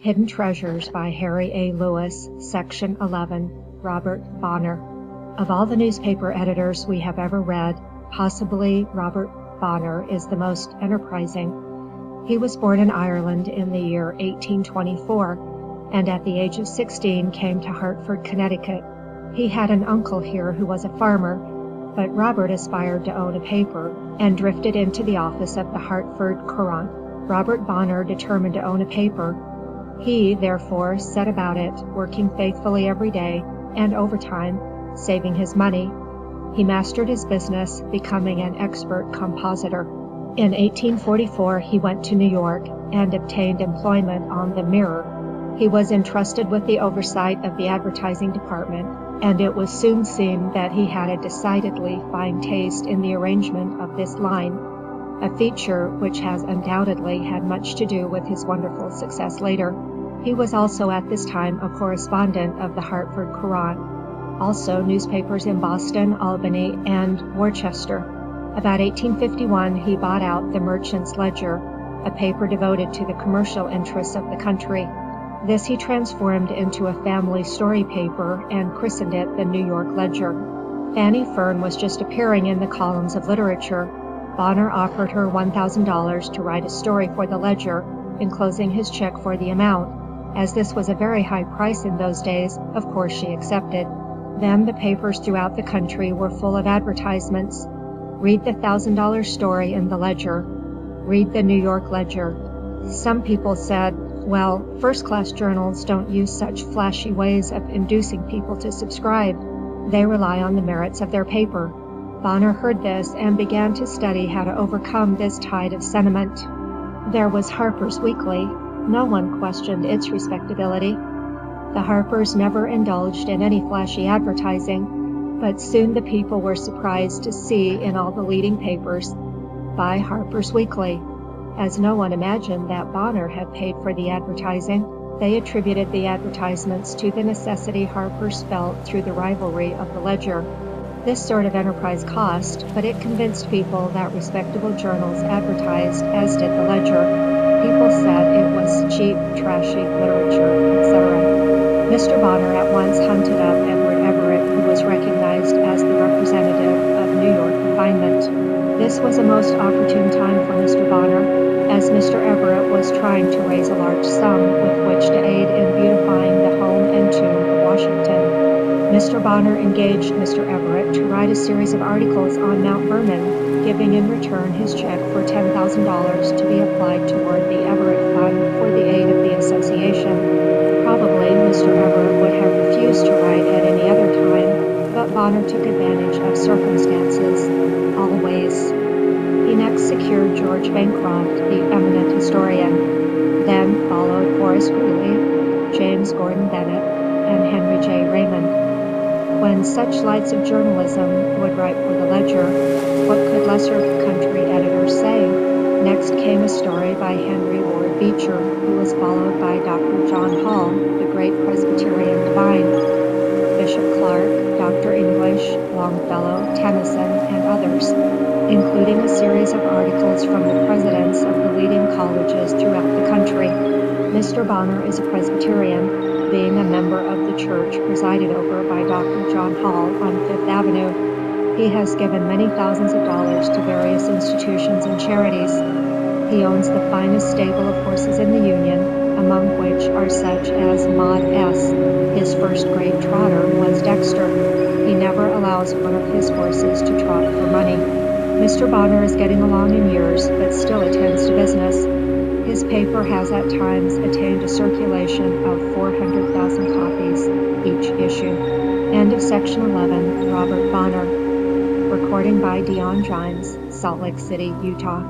Hidden Treasures by Harry A. Lewis, Section 11, Robert Bonner. Of all the newspaper editors we have ever read, possibly Robert Bonner is the most enterprising. He was born in Ireland in the year 1824, and at the age of 16 came to Hartford, Connecticut. He had an uncle here who was a farmer, but Robert aspired to own a paper and drifted into the office of the Hartford Courant. Robert Bonner determined to own a paper. He, therefore, set about it, working faithfully every day and overtime, saving his money. He mastered his business, becoming an expert compositor. In 1844, he went to New York and obtained employment on the Mirror. He was entrusted with the oversight of the advertising department, and it was soon seen that he had a decidedly fine taste in the arrangement of this line, a feature which has undoubtedly had much to do with his wonderful success later. He was also at this time a correspondent of the Hartford Courant, also newspapers in Boston, Albany, and Worcester. About 1851, he bought out the Merchant's Ledger, a paper devoted to the commercial interests of the country. This he transformed into a family story paper and christened it the New York Ledger. Fanny Fern was just appearing in the columns of literature. Bonner offered her $1,000 to write a story for the Ledger, enclosing his check for the amount. As this was a very high price in those days, of course she accepted. Then the papers throughout the country were full of advertisements. Read the $1,000 story in the Ledger. Read the New York Ledger. Some people said, well, first-class journals don't use such flashy ways of inducing people to subscribe. They rely on the merits of their paper. Bonner heard this and began to study how to overcome this tide of sentiment. There was Harper's Weekly. No one questioned its respectability. The Harpers never indulged in any flashy advertising, but soon the people were surprised to see in all the leading papers, "Buy Harper's Weekly." As no one imagined that Bonner had paid for the advertising, they attributed the advertisements to the necessity Harper's felt through the rivalry of the Ledger. This sort of enterprise cost, but it convinced people that respectable journals advertised, as did the Ledger. People said it was cheap, trashy literature, etc. Mr. Bonner at once hunted up Edward Everett, who was recognized as the representative of New York refinement. This was a most opportune time for Mr. Bonner, as Mr. Everett was trying to raise a large sum with which to aid in beautifying the home and tomb of Washington. Mr. Bonner engaged Mr. Everett to write a series of articles on Mount Vernon, giving in return his check for $10,000 to be applied toward the Everett Fund for the aid of the association. Probably Mr. Everett would have refused to write at any other time, but Bonner took advantage of circumstances, always. He next secured George Bancroft, the eminent historian. Then followed Horace Greeley, James Gordon Bennett, and Henry J. Raymond. When such lights of journalism would write for the Ledger, what could lesser country editors say? Next came a story by Henry Ward Beecher, who was followed by Dr. John Hall, the great Presbyterian divine, Bishop Clark, Dr. English, Longfellow, Tennyson, and others, including a series of articles from the presidents of the leading colleges throughout the country. Mr. Bonner is a Presbyterian, being a member of the church presided over by Dr. John Hall on Fifth Avenue. He has given many thousands of dollars to various institutions and charities. He owns the finest stable of horses in the Union, among which are such as Maud S. His first great trotter was Dexter. He never allows one of his horses to trot for money. Mr. Bonner is getting along in years, but still attends to business. His paper has at times attained a circulation of 400,000 copies each issue. End of Section 11, Robert Bonner. Recording by Dion Gimes, Salt Lake City, Utah.